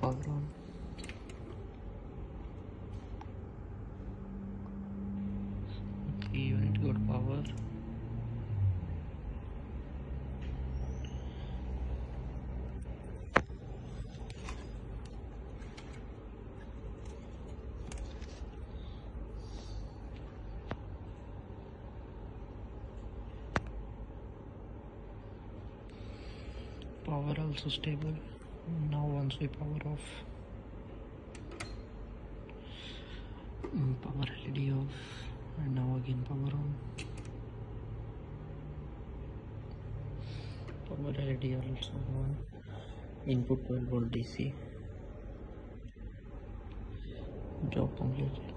power on. Okay, unit got power. Power also stable. Now once we power off, power LED off, and now again power on. Power LED also on. Input 12 volt DC. Job completed.